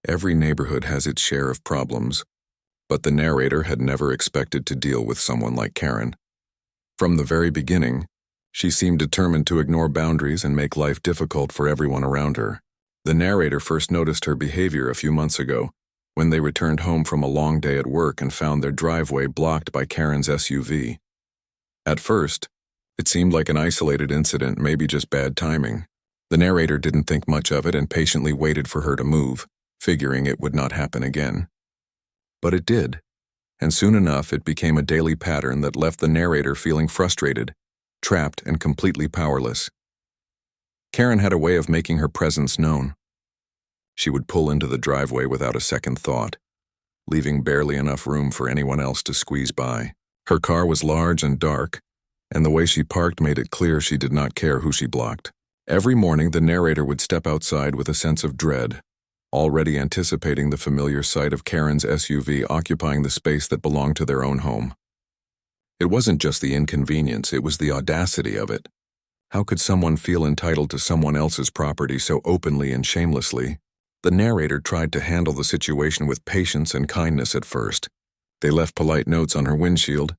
Every neighborhood has its share of problems, but the narrator had never expected to deal with someone like Karen. From the very beginning, she seemed determined to ignore boundaries and make life difficult for everyone around her. The narrator first noticed her behavior a few months ago, when they returned home from a long day at work and found their driveway blocked by Karen's SUV. At first, it seemed like an isolated incident, maybe just bad timing. The narrator didn't think much of it and patiently waited for her to move, figuring it would not happen again. But it did, and soon enough it became a daily pattern that left the narrator feeling frustrated, trapped, and completely powerless. Karen had a way of making her presence known. She would pull into the driveway without a second thought, leaving barely enough room for anyone else to squeeze by. Her car was large and dark, and the way she parked made it clear she did not care who she blocked. Every morning, the narrator would step outside with a sense of dread, already anticipating the familiar sight of Karen's SUV occupying the space that belonged to their own home. It wasn't just the inconvenience, it was the audacity of it. How could someone feel entitled to someone else's property so openly and shamelessly? The narrator tried to handle the situation with patience and kindness at first. They left polite notes on her windshield,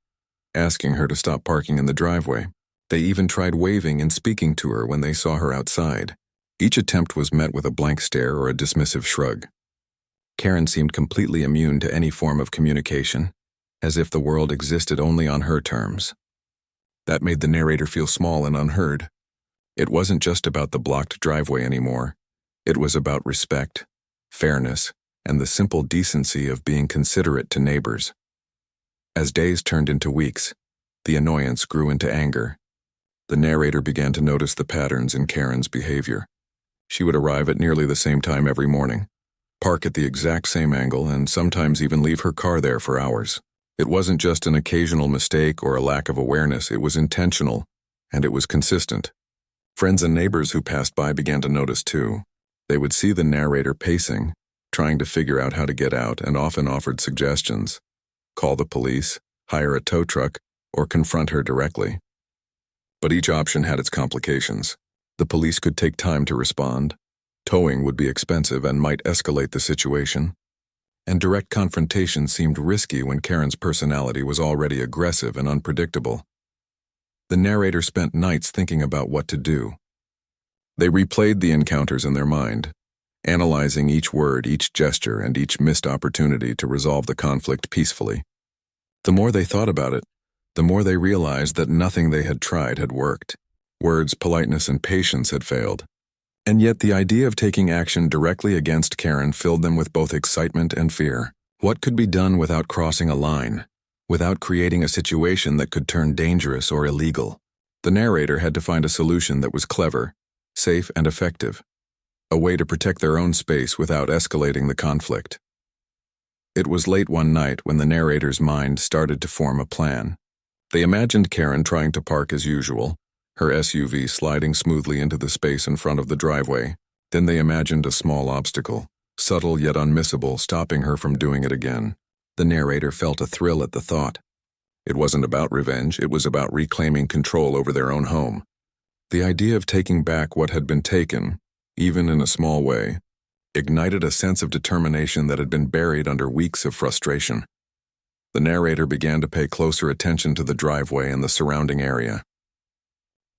asking her to stop parking in the driveway. They even tried waving and speaking to her when they saw her outside. Each attempt was met with a blank stare or a dismissive shrug. Karen seemed completely immune to any form of communication, as if the world existed only on her terms. That made the narrator feel small and unheard. It wasn't just about the blocked driveway anymore. It was about respect, fairness, and the simple decency of being considerate to neighbors. As days turned into weeks, the annoyance grew into anger. The narrator began to notice the patterns in Karen's behavior. She would arrive at nearly the same time every morning, park at the exact same angle, and sometimes even leave her car there for hours. It wasn't just an occasional mistake or a lack of awareness, it was intentional, and it was consistent. Friends and neighbors who passed by began to notice too. They would see the narrator pacing, trying to figure out how to get out, and often offered suggestions. Call the police, hire a tow truck, or confront her directly. But each option had its complications. The police could take time to respond. Towing would be expensive and might escalate the situation. And direct confrontation seemed risky when Karen's personality was already aggressive and unpredictable. The narrator spent nights thinking about what to do. They replayed the encounters in their mind, analyzing each word, each gesture, and each missed opportunity to resolve the conflict peacefully. The more they thought about it, the more they realized that nothing they had tried had worked. Words, politeness, and patience had failed. And yet the idea of taking action directly against Karen filled them with both excitement and fear. What could be done without crossing a line, without creating a situation that could turn dangerous or illegal? The narrator had to find a solution that was clever, safe, and effective, a way to protect their own space without escalating the conflict. It was late one night when the narrator's mind started to form a plan. They imagined Karen trying to park as usual, her SUV sliding smoothly into the space in front of the driveway. Then they imagined a small obstacle, subtle yet unmissable, stopping her from doing it again. The narrator felt a thrill at the thought. It wasn't about revenge, it was about reclaiming control over their own home. The idea of taking back what had been taken, even in a small way, ignited a sense of determination that had been buried under weeks of frustration. The narrator began to pay closer attention to the driveway and the surrounding area.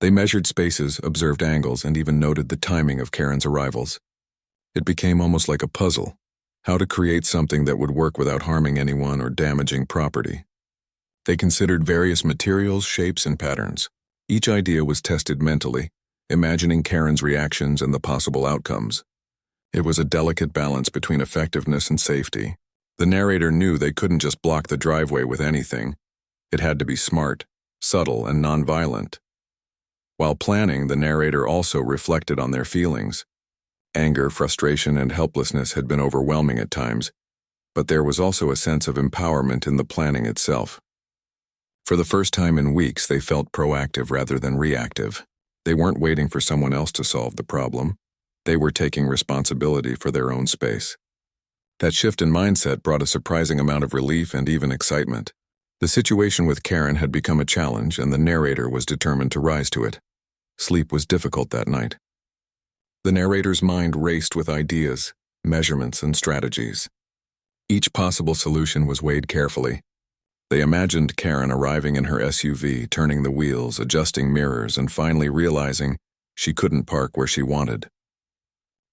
They measured spaces, observed angles, and even noted the timing of Karen's arrivals. It became almost like a puzzle, how to create something that would work without harming anyone or damaging property. They considered various materials, shapes, and patterns. Each idea was tested mentally, imagining Karen's reactions and the possible outcomes. It was a delicate balance between effectiveness and safety. The narrator knew they couldn't just block the driveway with anything. It had to be smart, subtle, and nonviolent. While planning, the narrator also reflected on their feelings. Anger, frustration, and helplessness had been overwhelming at times, but there was also a sense of empowerment in the planning itself. For the first time in weeks, they felt proactive rather than reactive. They weren't waiting for someone else to solve the problem. They were taking responsibility for their own space. That shift in mindset brought a surprising amount of relief and even excitement. The situation with Karen had become a challenge, and the narrator was determined to rise to it. Sleep was difficult that night. The narrator's mind raced with ideas, measurements, and strategies. Each possible solution was weighed carefully. They imagined Karen arriving in her SUV, turning the wheels, adjusting mirrors, and finally realizing she couldn't park where she wanted.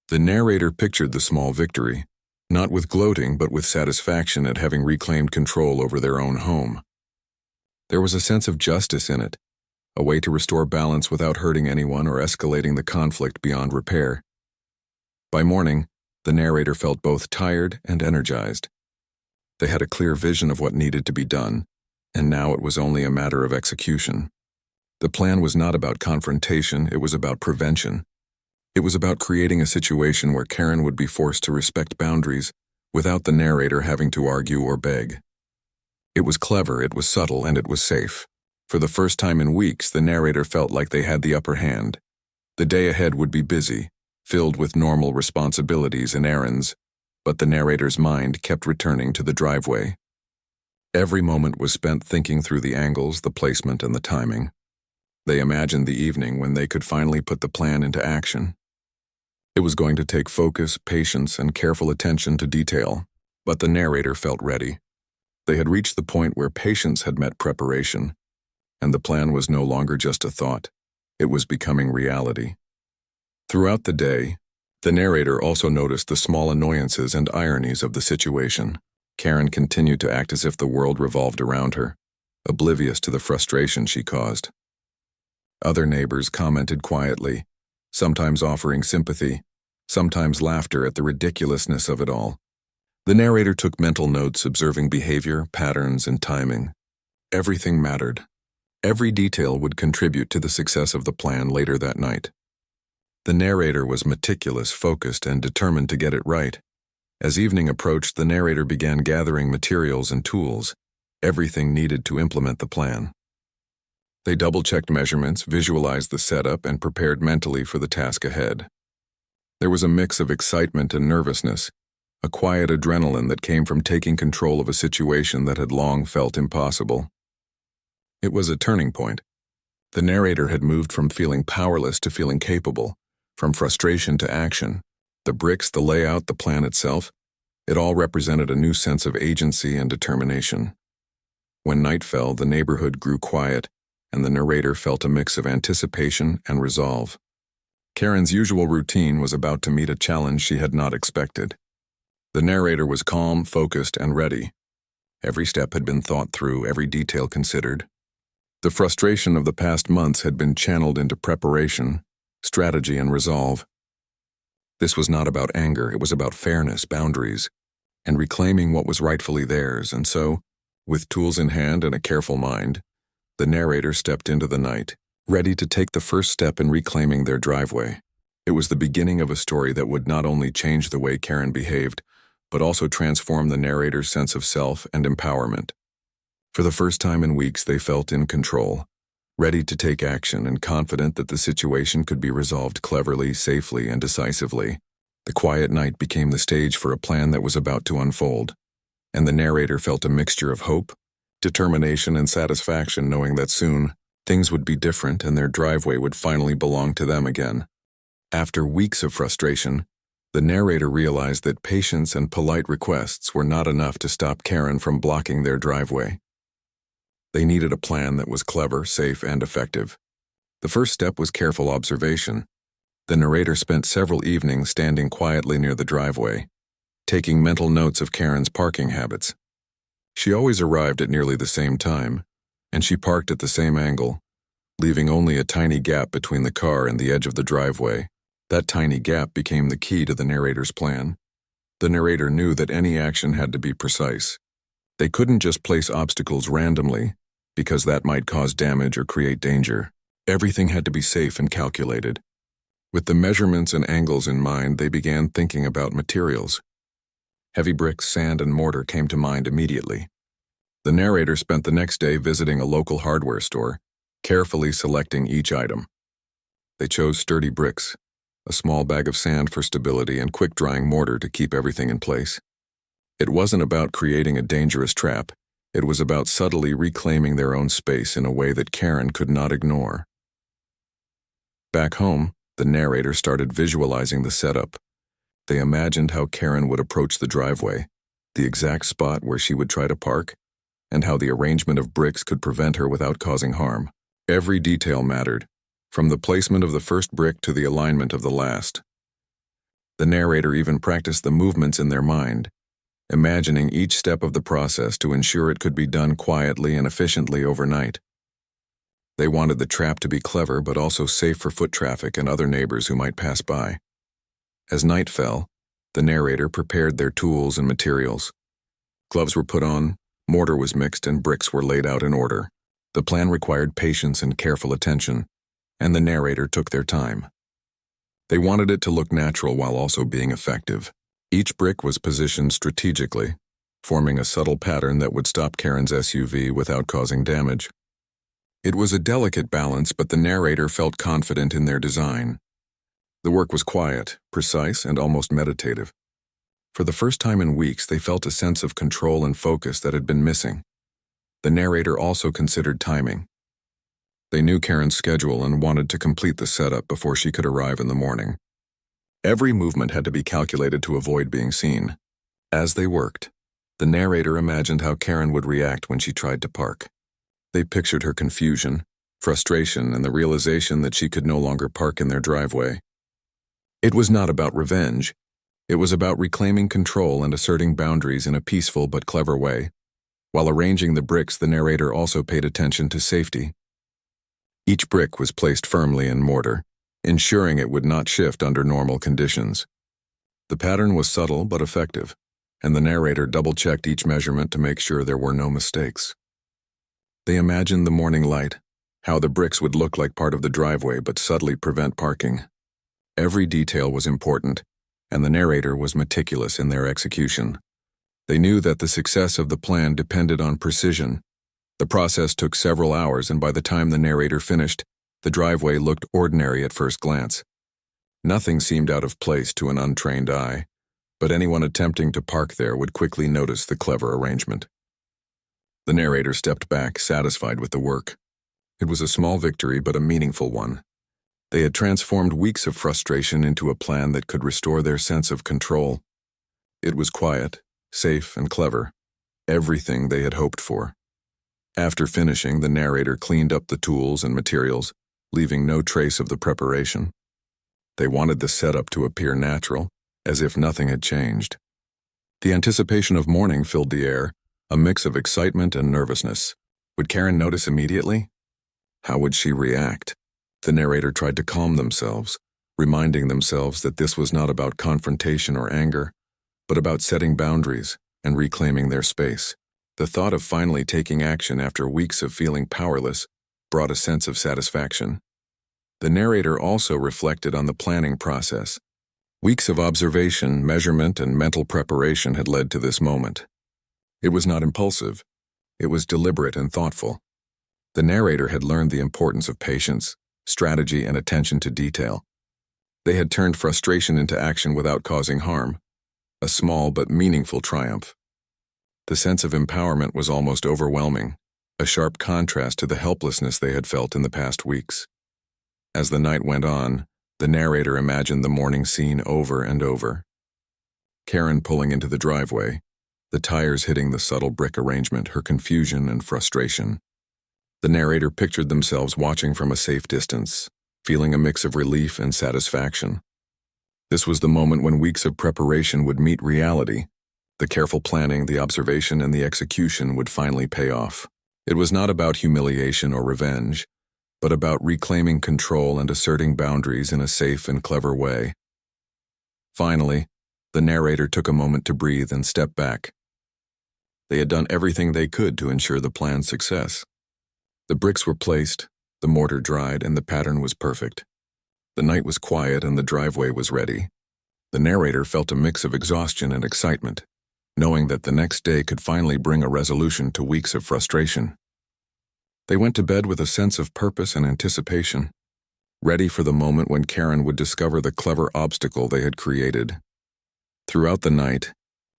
The narrator pictured the small victory, not with gloating but with satisfaction at having reclaimed control over their own home. There was a sense of justice in it, a way to restore balance without hurting anyone or escalating the conflict beyond repair. By morning, the narrator felt both tired and energized. They had a clear vision of what needed to be done, and now it was only a matter of execution. The plan was not about confrontation, it was about prevention. It was about creating a situation where Karen would be forced to respect boundaries without the narrator having to argue or beg. It was clever, it was subtle, and it was safe. For the first time in weeks, the narrator felt like they had the upper hand. The day ahead would be busy, filled with normal responsibilities and errands, but the narrator's mind kept returning to the driveway. Every moment was spent thinking through the angles, the placement, and the timing. They imagined the evening when they could finally put the plan into action. It was going to take focus, patience, and careful attention to detail, but the narrator felt ready. They had reached the point where patience had met preparation, and the plan was no longer just a thought. It was becoming reality. Throughout the day, the narrator also noticed the small annoyances and ironies of the situation. Karen continued to act as if the world revolved around her, oblivious to the frustration she caused. Other neighbors commented quietly, sometimes offering sympathy, sometimes laughter at the ridiculousness of it all. The narrator took mental notes, observing behavior, patterns, and timing. Everything mattered. Every detail would contribute to the success of the plan later that night. The narrator was meticulous, focused, and determined to get it right. As evening approached, the narrator began gathering materials and tools, everything needed to implement the plan. They double-checked measurements, visualized the setup, and prepared mentally for the task ahead. There was a mix of excitement and nervousness, a quiet adrenaline that came from taking control of a situation that had long felt impossible. It was a turning point. The narrator had moved from feeling powerless to feeling capable, from frustration to action. The bricks, the layout, the plan itself, it all represented a new sense of agency and determination. When night fell, the neighborhood grew quiet, and the narrator felt a mix of anticipation and resolve. Karen's usual routine was about to meet a challenge she had not expected. The narrator was calm, focused, and ready. Every step had been thought through, every detail considered. The frustration of the past months had been channeled into preparation, strategy, and resolve. This was not about anger, it was about fairness, boundaries, and reclaiming what was rightfully theirs. And so, with tools in hand and a careful mind, the narrator stepped into the night, ready to take the first step in reclaiming their driveway. It was the beginning of a story that would not only change the way Karen behaved, but also transform the narrator's sense of self and empowerment. For the first time in weeks, they felt in control, ready to take action and confident that the situation could be resolved cleverly, safely, and decisively. The quiet night became the stage for a plan that was about to unfold, and the narrator felt a mixture of hope, determination, and satisfaction, knowing that soon things would be different and their driveway would finally belong to them again. After weeks of frustration, the narrator realized that patience and polite requests were not enough to stop Karen from blocking their driveway. They needed a plan that was clever, safe, and effective. The first step was careful observation. The narrator spent several evenings standing quietly near the driveway, taking mental notes of Karen's parking habits. She always arrived at nearly the same time, and she parked at the same angle, leaving only a tiny gap between the car and the edge of the driveway. That tiny gap became the key to the narrator's plan. The narrator knew that any action had to be precise. They couldn't just place obstacles randomly, because that might cause damage or create danger. Everything had to be safe and calculated. With the measurements and angles in mind, they began thinking about materials. Heavy bricks, sand, and mortar came to mind immediately. The narrator spent the next day visiting a local hardware store, carefully selecting each item. They chose sturdy bricks, a small bag of sand for stability, and quick-drying mortar to keep everything in place. It wasn't about creating a dangerous trap. It was about subtly reclaiming their own space in a way that Karen could not ignore. Back home, the narrator started visualizing the setup. They imagined how Karen would approach the driveway, the exact spot where she would try to park, and how the arrangement of bricks could prevent her without causing harm. Every detail mattered, from the placement of the first brick to the alignment of the last. The narrator even practiced the movements in their mind, imagining each step of the process to ensure it could be done quietly and efficiently overnight. They wanted the trap to be clever but also safe for foot traffic and other neighbors who might pass by. As night fell, the narrator prepared their tools and materials. Gloves were put on, mortar was mixed, and bricks were laid out in order. The plan required patience and careful attention, and the narrator took their time. They wanted it to look natural while also being effective. Each brick was positioned strategically, forming a subtle pattern that would stop Karen's SUV without causing damage. It was a delicate balance, but the narrator felt confident in their design. The work was quiet, precise, and almost meditative. For the first time in weeks, they felt a sense of control and focus that had been missing. The narrator also considered timing. They knew Karen's schedule and wanted to complete the setup before she could arrive in the morning. Every movement had to be calculated to avoid being seen. As they worked, the narrator imagined how Karen would react when she tried to park. They pictured her confusion, frustration, and the realization that she could no longer park in their driveway. It was not about revenge. It was about reclaiming control and asserting boundaries in a peaceful but clever way. While arranging the bricks, the narrator also paid attention to safety. Each brick was placed firmly in mortar, ensuring it would not shift under normal conditions. The pattern was subtle but effective, and the narrator double-checked each measurement to make sure there were no mistakes. They imagined the morning light, how the bricks would look like part of the driveway but subtly prevent parking. Every detail was important, and the narrator was meticulous in their execution. They knew that the success of the plan depended on precision. The process took several hours, and by the time the narrator finished, the driveway looked ordinary at first glance. Nothing seemed out of place to an untrained eye, but anyone attempting to park there would quickly notice the clever arrangement. The narrator stepped back, satisfied with the work. It was a small victory, but a meaningful one. They had transformed weeks of frustration into a plan that could restore their sense of control. It was quiet, safe, and clever, everything they had hoped for. After finishing, the narrator cleaned up the tools and materials, leaving no trace of the preparation. They wanted the setup to appear natural, as if nothing had changed. The anticipation of morning filled the air, a mix of excitement and nervousness. Would Karen notice immediately? How would she react? The narrator tried to calm themselves, reminding themselves that this was not about confrontation or anger, but about setting boundaries and reclaiming their space. The thought of finally taking action after weeks of feeling powerless brought a sense of satisfaction. The narrator also reflected on the planning process. Weeks of observation, measurement, and mental preparation had led to this moment. It was not impulsive. It was deliberate and thoughtful. The narrator had learned the importance of patience, strategy, and attention to detail. They had turned frustration into action without causing harm, a small but meaningful triumph. The sense of empowerment was almost overwhelming, a sharp contrast to the helplessness they had felt in the past weeks. As the night went on, the narrator imagined the morning scene over and over. Karen pulling into the driveway, the tires hitting the subtle brick arrangement, her confusion and frustration. The narrator pictured themselves watching from a safe distance, feeling a mix of relief and satisfaction. This was the moment when weeks of preparation would meet reality. The careful planning, the observation, and the execution would finally pay off. It was not about humiliation or revenge, but about reclaiming control and asserting boundaries in a safe and clever way. Finally, the narrator took a moment to breathe and step back. They had done everything they could to ensure the plan's success. The bricks were placed, the mortar dried, and the pattern was perfect. The night was quiet and the driveway was ready. The narrator felt a mix of exhaustion and excitement, knowing that the next day could finally bring a resolution to weeks of frustration. They went to bed with a sense of purpose and anticipation, ready for the moment when Karen would discover the clever obstacle they had created. Throughout the night,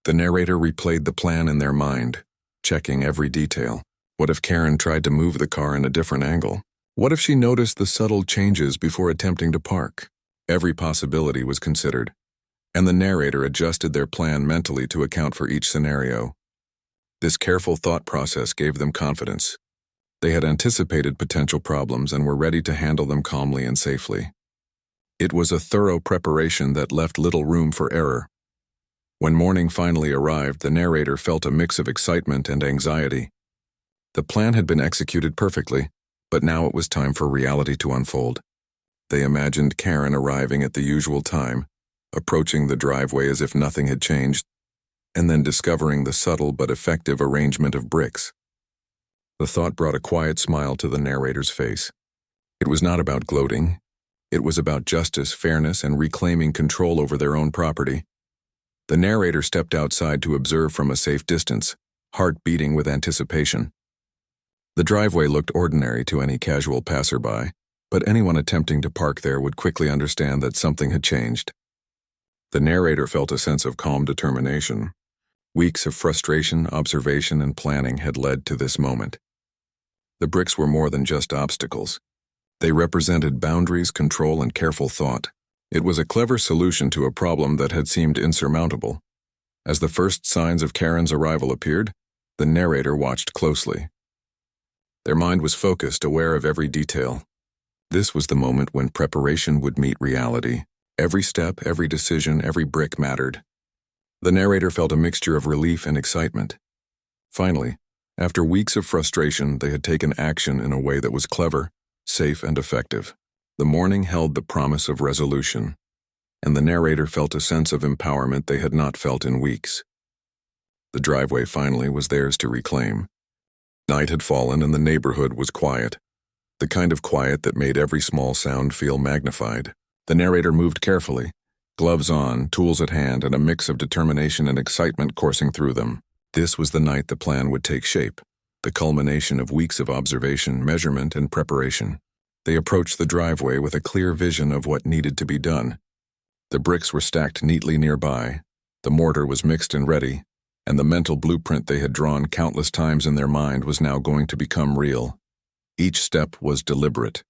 the narrator replayed the plan in their mind, checking every detail. What if Karen tried to move the car in a different angle? What if she noticed the subtle changes before attempting to park? Every possibility was considered, and the narrator adjusted their plan mentally to account for each scenario. This careful thought process gave them confidence. They had anticipated potential problems and were ready to handle them calmly and safely. It was a thorough preparation that left little room for error. When morning finally arrived, the narrator felt a mix of excitement and anxiety. The plan had been executed perfectly, but now it was time for reality to unfold. They imagined Karen arriving at the usual time, approaching the driveway as if nothing had changed, and then discovering the subtle but effective arrangement of bricks. The thought brought a quiet smile to the narrator's face. It was not about gloating. It was about justice, fairness, and reclaiming control over their own property. The narrator stepped outside to observe from a safe distance, heart beating with anticipation. The driveway looked ordinary to any casual passerby, but anyone attempting to park there would quickly understand that something had changed. The narrator felt a sense of calm determination. Weeks of frustration, observation, and planning had led to this moment. The bricks were more than just obstacles. They represented boundaries, control, and careful thought. It was a clever solution to a problem that had seemed insurmountable. As the first signs of Karen's arrival appeared, the narrator watched closely. Their mind was focused, aware of every detail. This was the moment when preparation would meet reality. Every step, every decision, every brick mattered. The narrator felt a mixture of relief and excitement. Finally, after weeks of frustration, they had taken action in a way that was clever, safe, and effective. The morning held the promise of resolution, and the narrator felt a sense of empowerment they had not felt in weeks. The driveway finally was theirs to reclaim. Night had fallen and the neighborhood was quiet, the kind of quiet that made every small sound feel magnified. The narrator moved carefully, gloves on, tools at hand, and a mix of determination and excitement coursing through them. This was the night the plan would take shape, the culmination of weeks of observation, measurement, and preparation. They approached the driveway with a clear vision of what needed to be done. The bricks were stacked neatly nearby, the mortar was mixed and ready, and the mental blueprint they had drawn countless times in their mind was now going to become real. Each step was deliberate.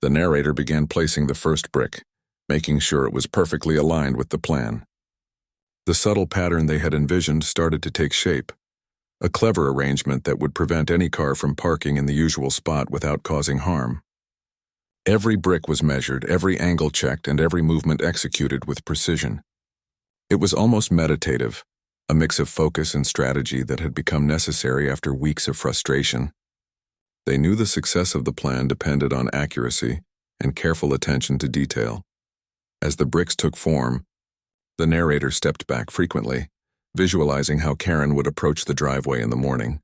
The narrator began placing the first brick, making sure it was perfectly aligned with the plan. The subtle pattern they had envisioned started to take shape, a clever arrangement that would prevent any car from parking in the usual spot without causing harm. Every brick was measured, every angle checked, and every movement executed with precision. It was almost meditative, a mix of focus and strategy that had become necessary after weeks of frustration. They knew the success of the plan depended on accuracy and careful attention to detail. As the bricks took form, the narrator stepped back frequently, visualizing how Karen would approach the driveway in the morning.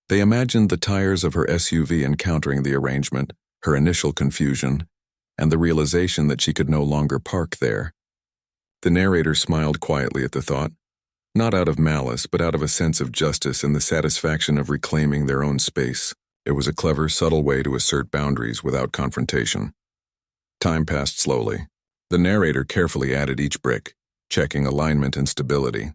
They imagined the tires of her SUV encountering the arrangement, her initial confusion, and the realization that she could no longer park there. The narrator smiled quietly at the thought, not out of malice, but out of a sense of justice and the satisfaction of reclaiming their own space. It was a clever, subtle way to assert boundaries without confrontation. Time passed slowly. The narrator carefully added each brick, checking alignment and stability.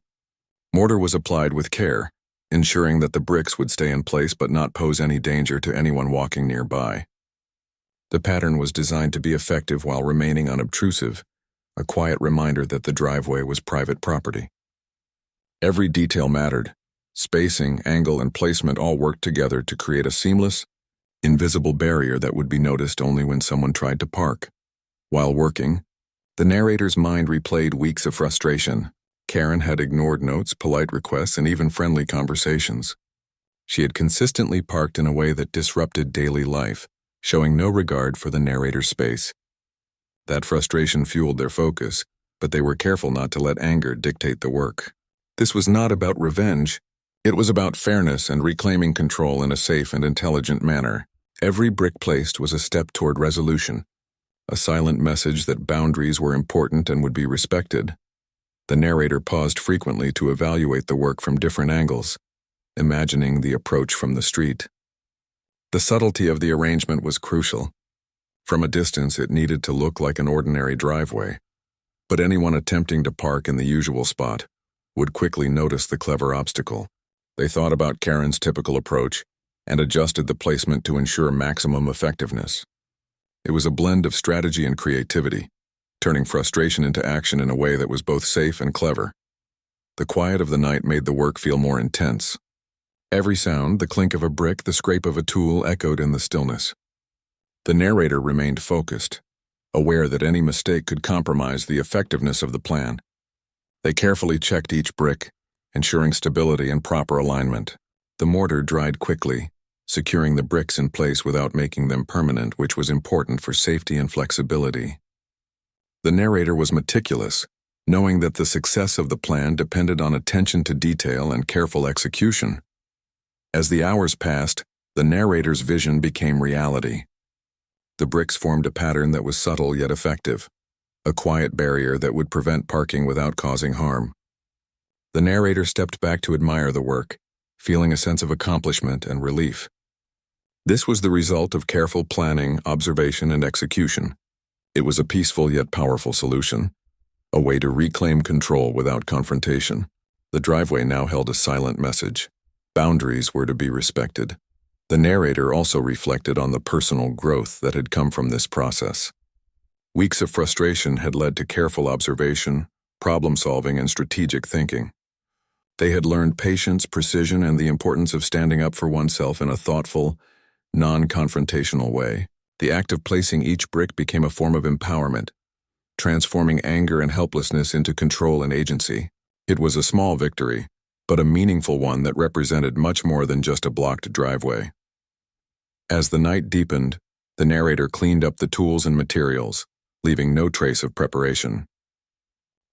Mortar was applied with care, ensuring that the bricks would stay in place but not pose any danger to anyone walking nearby. The pattern was designed to be effective while remaining unobtrusive, a quiet reminder that the driveway was private property. Every detail mattered. Spacing, angle, and placement all worked together to create a seamless, invisible barrier that would be noticed only when someone tried to park. While working, the narrator's mind replayed weeks of frustration. Karen had ignored notes, polite requests, and even friendly conversations. She had consistently parked in a way that disrupted daily life, showing no regard for the narrator's space. That frustration fueled their focus, but they were careful not to let anger dictate the work. This was not about revenge. It was about fairness and reclaiming control in a safe and intelligent manner. Every brick placed was a step toward resolution, a silent message that boundaries were important and would be respected. The narrator paused frequently to evaluate the work from different angles, imagining the approach from the street. The subtlety of the arrangement was crucial. From a distance, it needed to look like an ordinary driveway, but anyone attempting to park in the usual spot would quickly notice the clever obstacle. They thought about Karen's typical approach and adjusted the placement to ensure maximum effectiveness. It was a blend of strategy and creativity, turning frustration into action in a way that was both safe and clever. The quiet of the night made the work feel more intense. Every sound, the clink of a brick, the scrape of a tool, echoed in the stillness. The narrator remained focused, aware that any mistake could compromise the effectiveness of the plan. They carefully checked each brick, ensuring stability and proper alignment. The mortar dried quickly, securing the bricks in place without making them permanent, which was important for safety and flexibility. The narrator was meticulous, knowing that the success of the plan depended on attention to detail and careful execution. As the hours passed, the narrator's vision became reality. The bricks formed a pattern that was subtle yet effective, a quiet barrier that would prevent parking without causing harm. The narrator stepped back to admire the work, feeling a sense of accomplishment and relief. This was the result of careful planning, observation, and execution. It was a peaceful yet powerful solution, a way to reclaim control without confrontation. The driveway now held a silent message. Boundaries were to be respected. The narrator also reflected on the personal growth that had come from this process. Weeks of frustration had led to careful observation, problem-solving, and strategic thinking. They had learned patience, precision, and the importance of standing up for oneself in a thoughtful, non-confrontational way. The act of placing each brick became a form of empowerment, transforming anger and helplessness into control and agency. It was a small victory, but a meaningful one that represented much more than just a blocked driveway. As the night deepened, the narrator cleaned up the tools and materials, leaving no trace of preparation.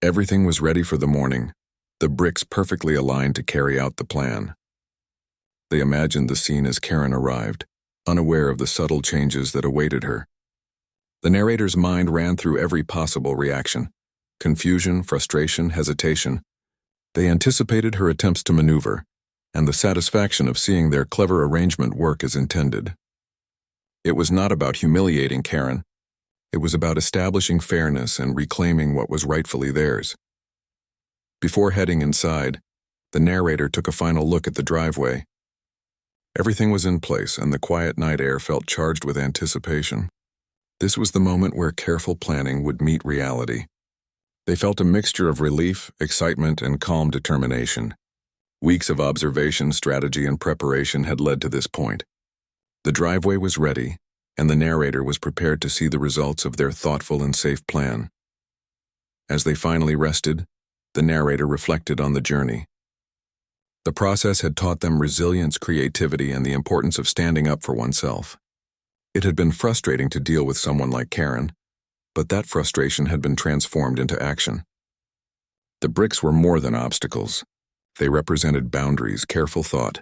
Everything was ready for the morning, the bricks perfectly aligned to carry out the plan. They imagined the scene as Karen arrived, unaware of the subtle changes that awaited her. The narrator's mind ran through every possible reaction: confusion, frustration, hesitation. They anticipated her attempts to maneuver, and the satisfaction of seeing their clever arrangement work as intended. It was not about humiliating Karen. It was about establishing fairness and reclaiming what was rightfully theirs. Before heading inside, the narrator took a final look at the driveway. Everything was in place, and the quiet night air felt charged with anticipation. This was the moment where careful planning would meet reality. They felt a mixture of relief, excitement, and calm determination. Weeks of observation, strategy, and preparation had led to this point. The driveway was ready, and the narrator was prepared to see the results of their thoughtful and safe plan. As they finally rested, the narrator reflected on the journey. The process had taught them resilience, creativity, and the importance of standing up for oneself. It had been frustrating to deal with someone like Karen, but that frustration had been transformed into action. The bricks were more than obstacles. They represented boundaries, careful thought,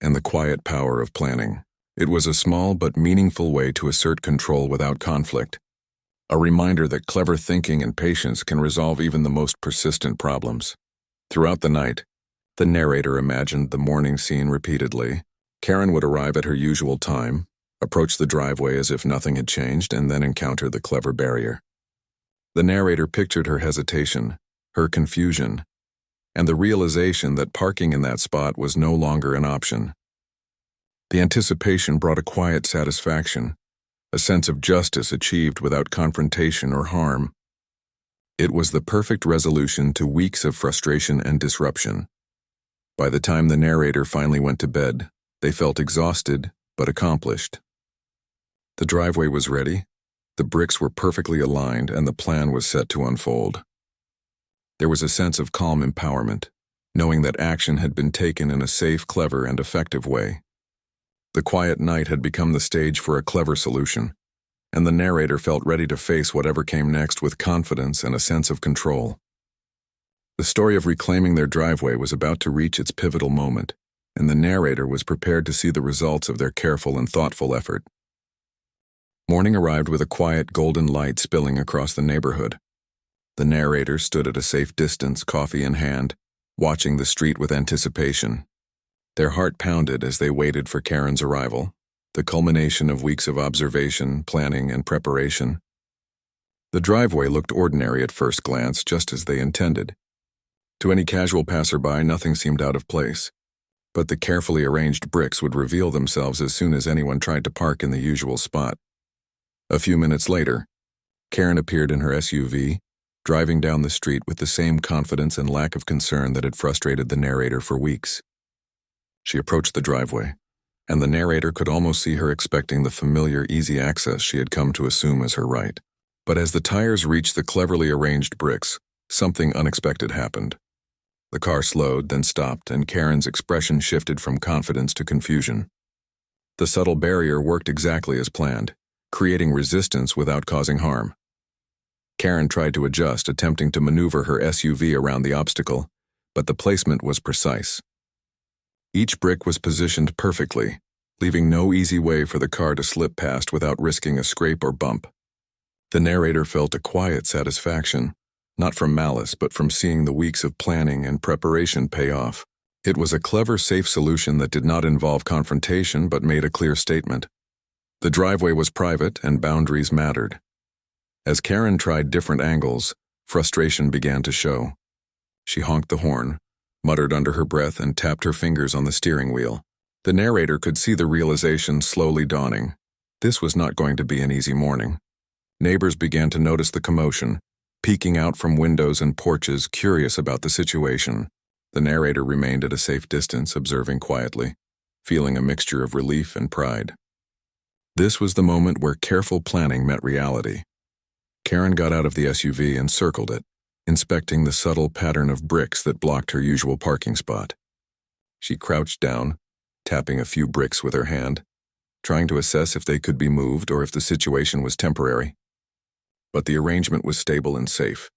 and the quiet power of planning. It was a small but meaningful way to assert control without conflict, a reminder that clever thinking and patience can resolve even the most persistent problems. Throughout the night, the narrator imagined the morning scene repeatedly. Karen would arrive at her usual time, approach the driveway as if nothing had changed, and then encounter the clever barrier. The narrator pictured her hesitation, her confusion, and the realization that parking in that spot was no longer an option. The anticipation brought a quiet satisfaction, a sense of justice achieved without confrontation or harm. It was the perfect resolution to weeks of frustration and disruption. By the time the narrator finally went to bed, they felt exhausted but accomplished. The driveway was ready, the bricks were perfectly aligned, and the plan was set to unfold. There was a sense of calm empowerment, knowing that action had been taken in a safe, clever, and effective way. The quiet night had become the stage for a clever solution, and the narrator felt ready to face whatever came next with confidence and a sense of control. The story of reclaiming their driveway was about to reach its pivotal moment, and the narrator was prepared to see the results of their careful and thoughtful effort. Morning arrived with a quiet golden light spilling across the neighborhood. The narrator stood at a safe distance, coffee in hand, watching the street with anticipation. Their heart pounded as they waited for Karen's arrival, the culmination of weeks of observation, planning, and preparation. The driveway looked ordinary at first glance, just as they intended. To any casual passerby, nothing seemed out of place, but the carefully arranged bricks would reveal themselves as soon as anyone tried to park in the usual spot. A few minutes later, Karen appeared in her SUV, driving down the street with the same confidence and lack of concern that had frustrated the narrator for weeks. She approached the driveway, and the narrator could almost see her expecting the familiar easy access she had come to assume as her right. But as the tires reached the cleverly arranged bricks, something unexpected happened. The car slowed, then stopped, and Karen's expression shifted from confidence to confusion. The subtle barrier worked exactly as planned, creating resistance without causing harm. Karen tried to adjust, attempting to maneuver her SUV around the obstacle, but the placement was precise. Each brick was positioned perfectly, leaving no easy way for the car to slip past without risking a scrape or bump. The narrator felt a quiet satisfaction, not from malice but from seeing the weeks of planning and preparation pay off. It was a clever, safe solution that did not involve confrontation but made a clear statement. The driveway was private and boundaries mattered. As Karen tried different angles, frustration began to show. She honked the horn, muttered under her breath, and tapped her fingers on the steering wheel. The narrator could see the realization slowly dawning. This was not going to be an easy morning. Neighbors began to notice the commotion, peeking out from windows and porches, curious about the situation. The narrator remained at a safe distance, observing quietly, feeling a mixture of relief and pride. This was the moment where careful planning met reality. Karen got out of the SUV and circled it, inspecting the subtle pattern of bricks that blocked her usual parking spot. She crouched down, tapping a few bricks with her hand, trying to assess if they could be moved or if the situation was temporary. But the arrangement was stable and safe,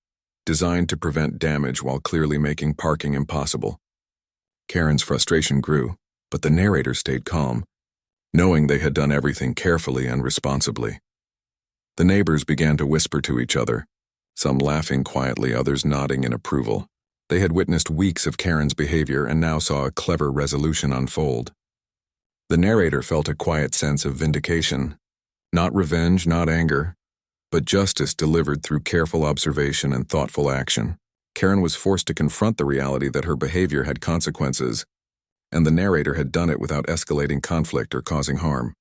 designed to prevent damage while clearly making parking impossible. Karen's frustration grew, but the narrator stayed calm, knowing they had done everything carefully and responsibly. The neighbors began to whisper to each other, some laughing quietly, others nodding in approval. They had witnessed weeks of Karen's behavior and now saw a clever resolution unfold. The narrator felt a quiet sense of vindication. Not revenge, not anger, but justice delivered through careful observation and thoughtful action. Karen was forced to confront the reality that her behavior had consequences, and the narrator had done it without escalating conflict or causing harm.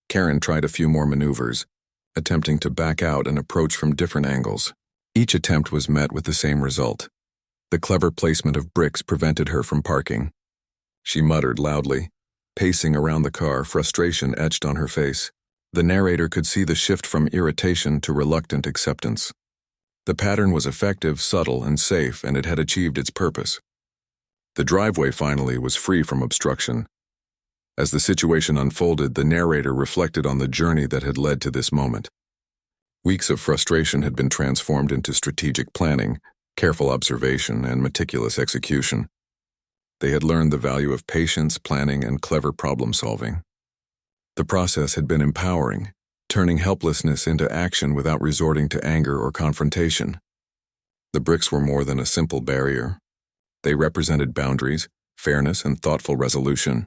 Karen tried a few more maneuvers, attempting to back out and approach from different angles. Each attempt was met with the same result. The clever placement of bricks prevented her from parking. She muttered loudly, pacing around the car, frustration etched on her face. The narrator could see the shift from irritation to reluctant acceptance. The pattern was effective, subtle, and safe, and it had achieved its purpose. The driveway finally was free from obstruction. As the situation unfolded, the narrator reflected on the journey that had led to this moment. Weeks of frustration had been transformed into strategic planning, careful observation, and meticulous execution. They had learned the value of patience, planning, and clever problem-solving. The process had been empowering, turning helplessness into action without resorting to anger or confrontation. The bricks were more than a simple barrier. They represented boundaries, fairness, and thoughtful resolution.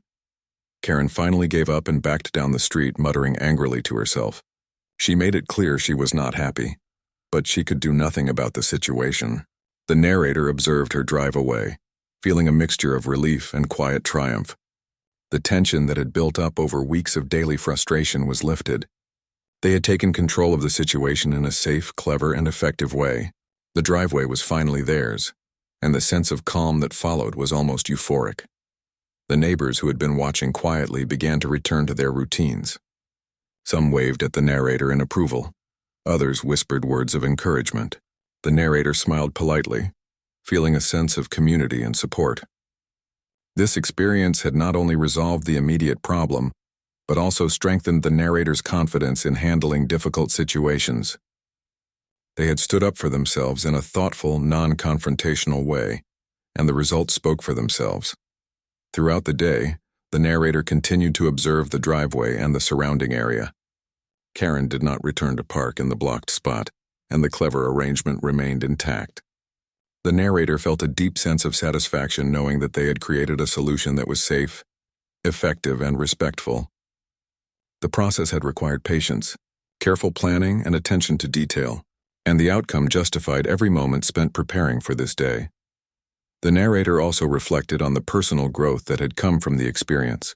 Karen finally gave up and backed down the street, muttering angrily to herself. She made it clear she was not happy, but she could do nothing about the situation. The narrator observed her drive away, feeling a mixture of relief and quiet triumph. The tension that had built up over weeks of daily frustration was lifted. They had taken control of the situation in a safe, clever, and effective way. The driveway was finally theirs, and the sense of calm that followed was almost euphoric. The neighbors who had been watching quietly began to return to their routines. Some waved at the narrator in approval. Others whispered words of encouragement. The narrator smiled politely, feeling a sense of community and support. This experience had not only resolved the immediate problem, but also strengthened the narrator's confidence in handling difficult situations. They had stood up for themselves in a thoughtful, non-confrontational way, and the results spoke for themselves. Throughout the day, the narrator continued to observe the driveway and the surrounding area. Karen did not return to park in the blocked spot, and the clever arrangement remained intact. The narrator felt a deep sense of satisfaction knowing that they had created a solution that was safe, effective, and respectful. The process had required patience, careful planning, and attention to detail, and the outcome justified every moment spent preparing for this day. The narrator also reflected on the personal growth that had come from the experience.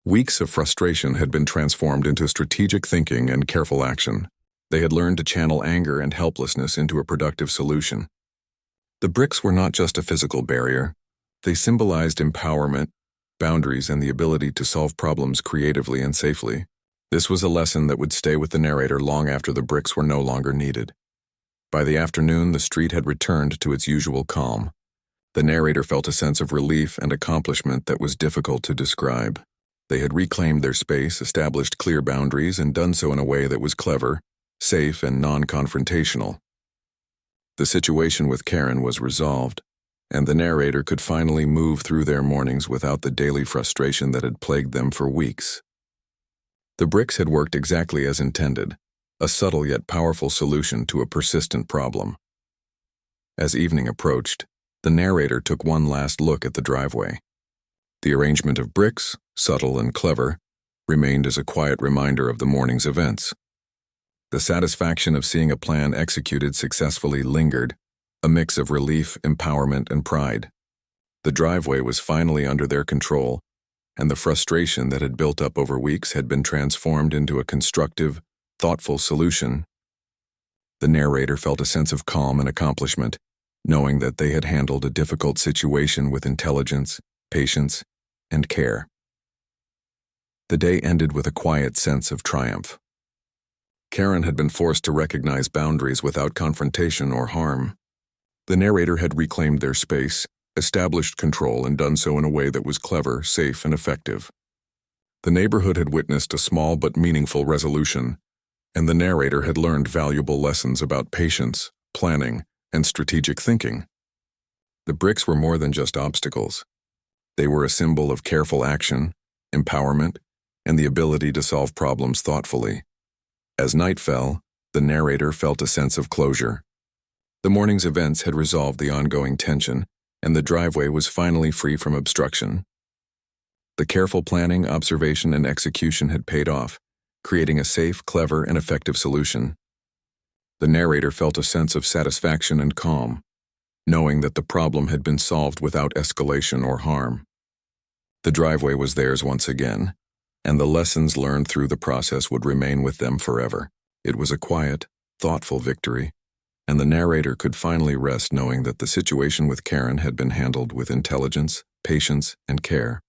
Weeks of frustration had been transformed into strategic thinking and careful action. They had learned to channel anger and helplessness into a productive solution. The bricks were not just a physical barrier. They symbolized empowerment, boundaries, and the ability to solve problems creatively and safely. This was a lesson that would stay with the narrator long after the bricks were no longer needed. By the afternoon, the street had returned to its usual calm. The narrator felt a sense of relief and accomplishment that was difficult to describe. They had reclaimed their space, established clear boundaries, and done so in a way that was clever, safe, and non-confrontational. The situation with Karen was resolved, and the narrator could finally move through their mornings without the daily frustration that had plagued them for weeks. The bricks had worked exactly as intended, a subtle yet powerful solution to a persistent problem. As evening approached, the narrator took one last look at the driveway. The arrangement of bricks, subtle and clever, remained as a quiet reminder of the morning's events. The satisfaction of seeing a plan executed successfully lingered, a mix of relief, empowerment, and pride. The driveway was finally under their control, and the frustration that had built up over weeks had been transformed into a constructive, thoughtful solution. The narrator felt a sense of calm and accomplishment, knowing that they had handled a difficult situation with intelligence, patience, and care. The day ended with a quiet sense of triumph. Karen had been forced to recognize boundaries without confrontation or harm. The narrator had reclaimed their space, established control, and done so in a way that was clever, safe, and effective. The neighborhood had witnessed a small but meaningful resolution, and the narrator had learned valuable lessons about patience, planning, and strategic thinking. The bricks were more than just obstacles. They were a symbol of careful action, empowerment, and the ability to solve problems thoughtfully. As night fell, the narrator felt a sense of closure. The morning's events had resolved the ongoing tension, and the driveway was finally free from obstruction. The careful planning, observation, and execution had paid off, creating a safe, clever, and effective solution. The narrator felt a sense of satisfaction and calm, knowing that the problem had been solved without escalation or harm. The driveway was theirs once again, and the lessons learned through the process would remain with them forever. It was a quiet, thoughtful victory, and the narrator could finally rest knowing that the situation with Karen had been handled with intelligence, patience, and care.